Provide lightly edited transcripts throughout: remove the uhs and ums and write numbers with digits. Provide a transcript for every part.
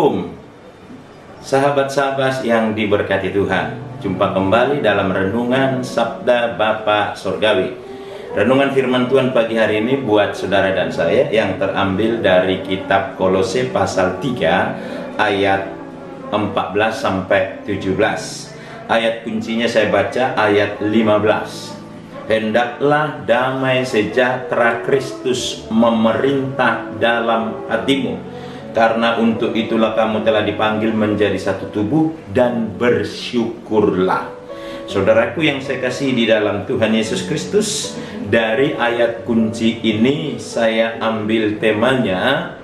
Shalom, sahabat-sahabat yang diberkati Tuhan. Jumpa kembali dalam Renungan Sabda Bapa Sorgawi. Renungan firman Tuhan pagi hari ini buat saudara dan saya yang terambil dari kitab Kolose pasal 3 ayat 14 sampai 17. Ayat kuncinya saya baca ayat 15. Hendaklah damai sejahtera Kristus memerintah dalam hatimu, karena untuk itulah kamu telah dipanggil menjadi satu tubuh, dan bersyukurlah. Saudaraku yang saya kasihi di dalam Tuhan Yesus Kristus, dari ayat kunci ini saya ambil temanya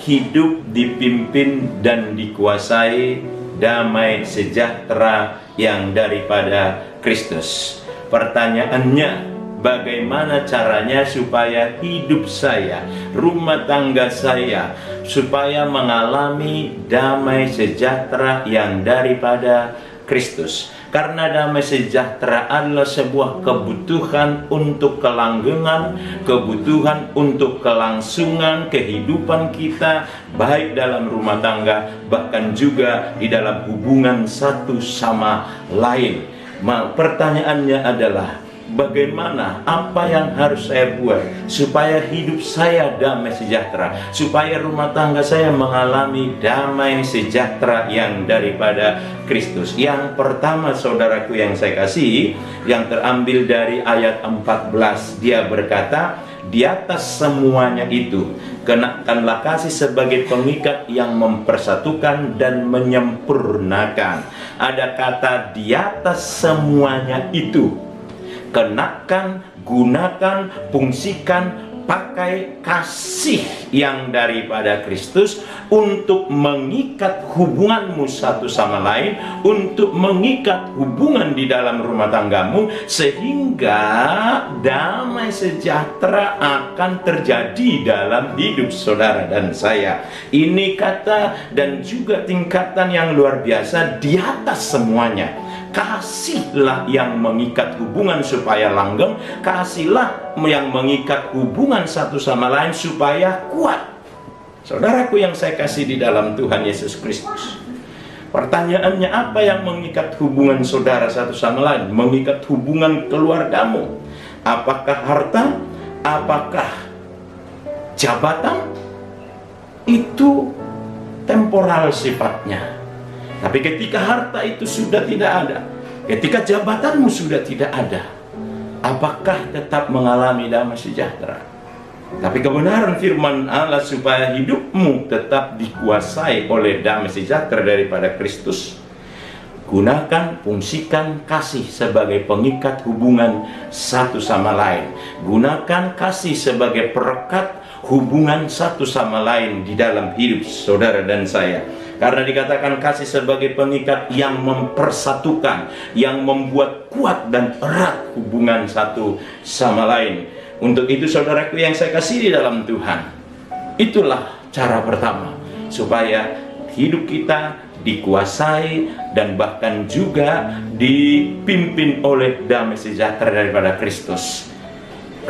hidup dipimpin dan dikuasai damai sejahtera yang daripada Kristus. Pertanyaannya, bagaimana caranya supaya hidup saya, rumah tangga saya, supaya mengalami damai sejahtera yang daripada Kristus? Karena damai sejahtera adalah sebuah kebutuhan untuk kelanggengan, kebutuhan untuk kelangsungan kehidupan kita, baik dalam rumah tangga, bahkan juga di dalam hubungan satu sama lain. Pertanyaannya adalah, bagaimana, apa yang harus saya buat supaya hidup saya damai sejahtera, supaya rumah tangga saya mengalami damai sejahtera yang daripada Kristus? Yang pertama, saudaraku yang saya kasihi, yang terambil dari ayat 14, dia berkata, di atas semuanya itu kenakanlah kasih sebagai pengikat yang mempersatukan dan menyempurnakan. Ada kata di atas semuanya itu. Kenakan, gunakan, fungsikan, pakai kasih yang daripada Kristus untuk mengikat hubunganmu satu sama lain, untuk mengikat hubungan di dalam rumah tanggamu, sehingga damai sejahtera akan terjadi dalam hidup saudara dan saya. Ini kata dan juga tingkatan yang luar biasa, di atas semuanya. Kasihlah yang mengikat hubungan supaya langgeng, kasihlah yang mengikat hubungan satu sama lain supaya kuat. Saudaraku yang saya kasih di dalam Tuhan Yesus Kristus, pertanyaannya, apa yang mengikat hubungan saudara satu sama lain? Mengikat hubungan keluargamu? Apakah harta? Apakah jabatan? Itu temporal sifatnya. Tapi ketika harta itu sudah tidak ada, ketika jabatanmu sudah tidak ada, apakah tetap mengalami damai sejahtera? Tapi kebenaran firman Allah supaya hidupmu tetap dikuasai oleh damai sejahtera daripada Kristus, gunakan, fungsikan kasih sebagai pengikat hubungan satu sama lain. Gunakan kasih sebagai perekat hubungan satu sama lain di dalam hidup saudara dan saya. Karena dikatakan kasih sebagai pengikat yang mempersatukan, yang membuat kuat dan erat hubungan satu sama lain. Untuk itu saudaraku yang saya kasih di dalam Tuhan, itulah cara pertama supaya hidup kita dikuasai dan bahkan juga dipimpin oleh damai sejahtera daripada Kristus.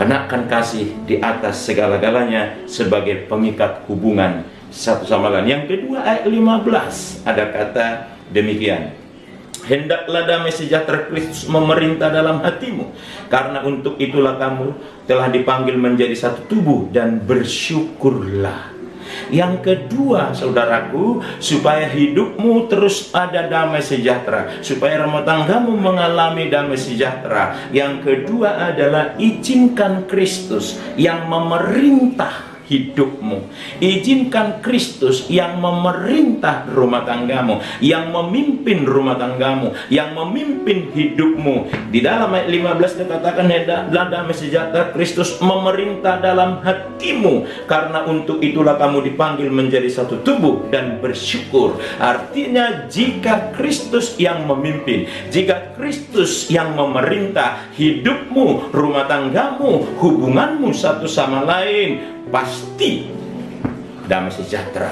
Kenakan kasih di atas segala-galanya sebagai pengikat hubungan satu sama lain. Yang kedua, ayat 15 ada kata demikian, hendaklah damai sejahtera Kristus memerintah dalam hatimu, karena untuk itulah kamu telah dipanggil menjadi satu tubuh, dan bersyukurlah. Yang kedua, saudaraku, supaya hidupmu terus ada damai sejahtera, supaya rumah tanggamu mengalami damai sejahtera, yang kedua adalah izinkan Kristus yang memerintah hidupmu. Izinkan Kristus yang memerintah rumah tanggamu, yang memimpin rumah tanggamu, yang memimpin hidupmu. Di dalam ayat 15 dikatakan, hendaklah damai sejahtera Kristus memerintah dalam hatimu, karena untuk itulah kamu dipanggil menjadi satu tubuh, dan bersyukur. Artinya, jika Kristus yang memimpin, jika Kristus yang memerintah hidupmu, rumah tanggamu, hubunganmu satu sama lain, pasti damai sejahtera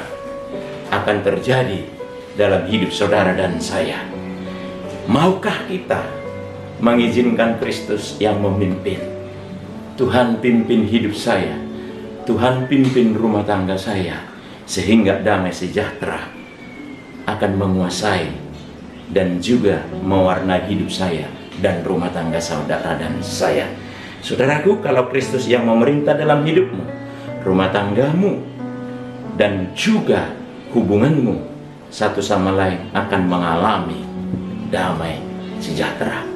akan terjadi dalam hidup saudara dan saya. Maukah kita mengizinkan Kristus yang memimpin? Tuhan pimpin hidup saya, Tuhan pimpin rumah tangga saya, sehingga damai sejahtera akan menguasai dan juga mewarnai hidup saya dan rumah tangga saudara dan saya. Saudaraku, kalau Kristus yang memerintah dalam hidupmu, rumah tanggamu, dan juga hubunganmu satu sama lain akan mengalami damai sejahtera.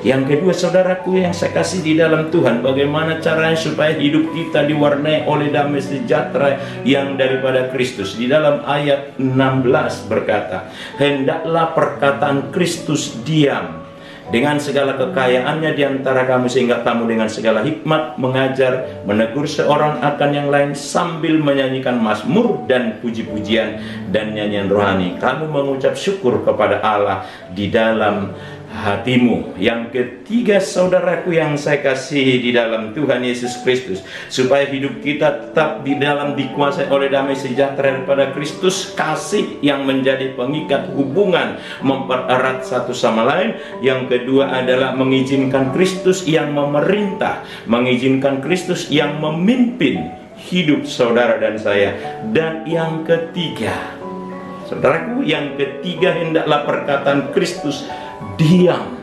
Yang kedua, saudaraku yang saya kasih di dalam Tuhan, bagaimana caranya supaya hidup kita diwarnai oleh damai sejahtera yang daripada Kristus. Di dalam ayat 16 berkata, hendaklah perkataan Kristus diam dengan segala kekayaannya di antara kamu, sehingga kamu dengan segala hikmat mengajar, menegur seorang akan yang lain, sambil menyanyikan mazmur dan puji-pujian dan nyanyian rohani, kamu mengucap syukur kepada Allah di dalam hatimu. Yang ketiga, saudaraku yang saya kasih di dalam Tuhan Yesus Kristus, supaya hidup kita tetap di dalam dikuasai oleh damai sejahtera daripada Kristus, kasih yang menjadi pengikat hubungan, mempererat satu sama lain. Yang kedua adalah mengizinkan Kristus yang memerintah, mengizinkan Kristus yang memimpin hidup saudara dan saya. Dan yang ketiga, saudaraku, yang ketiga, hendaklah perkataan Kristus diam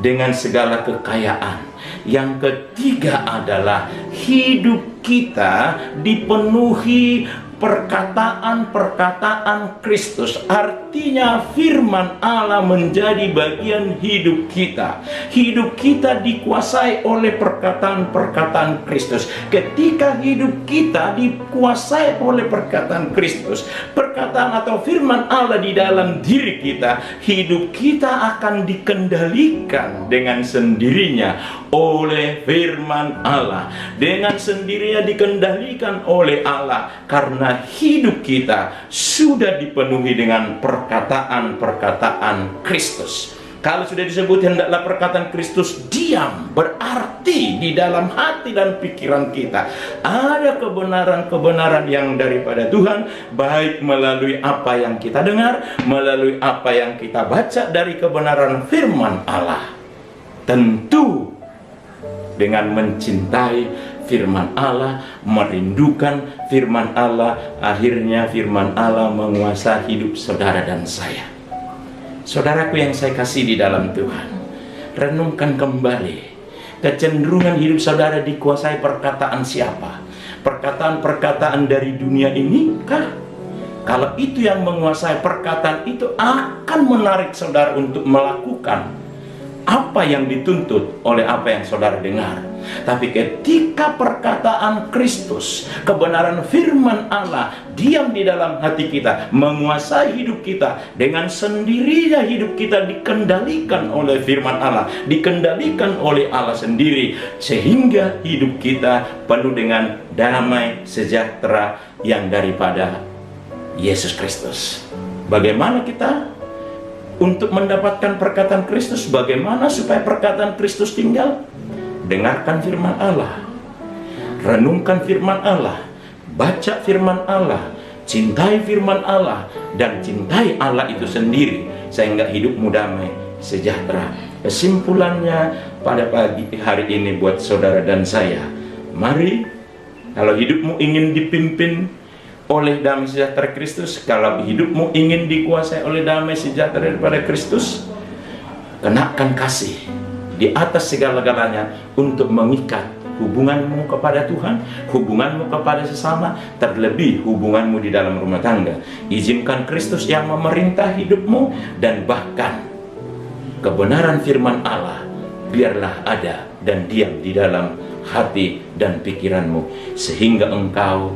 dengan segala kekayaan. Yang ketiga adalah hidup kita dipenuhi perkataan-perkataan Kristus. Artinya firman Allah menjadi bagian hidup kita. Hidup kita dikuasai oleh perkataan-perkataan Kristus. Ketika hidup kita dikuasai oleh perkataan Kristus, perkataan atau firman Allah di dalam diri kita, hidup kita akan dikendalikan dengan sendirinya oleh firman Allah. Dengan sendirinya dikendalikan oleh Allah, karena hidup kita sudah dipenuhi dengan perkataan-perkataan Kristus. Kalau sudah disebut hendaklah perkataan Kristus diam, berarti di dalam hati dan pikiran kita ada kebenaran-kebenaran yang daripada Tuhan, baik melalui apa yang kita dengar, melalui apa yang kita baca dari kebenaran firman Allah. Tentu dengan mencintai firman Allah, merindukan firman Allah, akhirnya firman Allah menguasai hidup saudara dan saya. Saudaraku yang saya kasih di dalam Tuhan, renungkan kembali, kecenderungan hidup saudara dikuasai perkataan siapa? Perkataan-perkataan dari dunia ini kah? Kalau itu yang menguasai, perkataan itu akan menarik saudara untuk melakukan apa yang dituntut oleh apa yang saudara dengar. Tapi ketika perkataan Kristus, kebenaran firman Allah diam di dalam hati kita, menguasai hidup kita, dengan sendirinya hidup kita dikendalikan oleh firman Allah, dikendalikan oleh Allah sendiri, sehingga hidup kita penuh dengan damai sejahtera yang daripada Yesus Kristus. Bagaimana kita untuk mendapatkan perkataan Kristus? Bagaimana supaya perkataan Kristus tinggal? Dengarkan firman Allah, renungkan firman Allah, baca firman Allah, cintai firman Allah, dan cintai Allah itu sendiri, sehingga hidupmu damai sejahtera. Kesimpulannya pada pagi hari ini buat saudara dan saya, mari, kalau hidupmu ingin dipimpin oleh damai sejahtera Kristus, kalau hidupmu ingin dikuasai oleh damai sejahtera daripada Kristus, kenakan kasih di atas segala-galanya untuk mengikat hubunganmu kepada Tuhan, hubunganmu kepada sesama, terlebih hubunganmu di dalam rumah tangga. Izinkan Kristus yang memerintah hidupmu, dan bahkan kebenaran firman Allah biarlah ada dan diam di dalam hati dan pikiranmu, sehingga engkau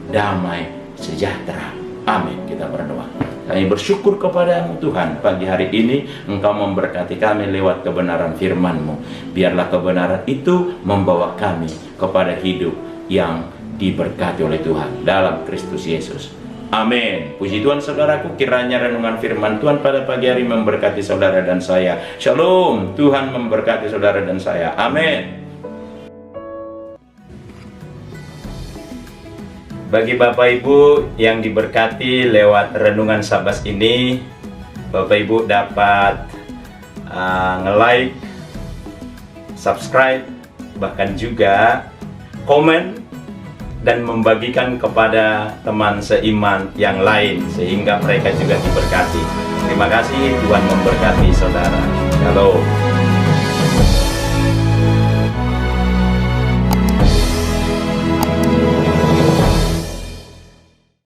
damai sejahtera. Amin. Kita berdoa. Kami bersyukur kepadamu Tuhan, pagi hari ini Engkau memberkati kami lewat kebenaran firman-Mu. Biarlah kebenaran itu membawa kami kepada hidup yang diberkati oleh Tuhan dalam Kristus Yesus. Amin. Puji Tuhan saudaraku, kiranya renungan firman Tuhan pada pagi hari memberkati saudara dan saya. Shalom. Tuhan memberkati saudara dan saya. Amin. Bagi Bapak Ibu yang diberkati lewat renungan Sabas ini, Bapak Ibu dapat nge-like, subscribe, bahkan juga komen dan membagikan kepada teman seiman yang lain sehingga mereka juga diberkati. Terima kasih, Tuhan memberkati saudara. Shalom.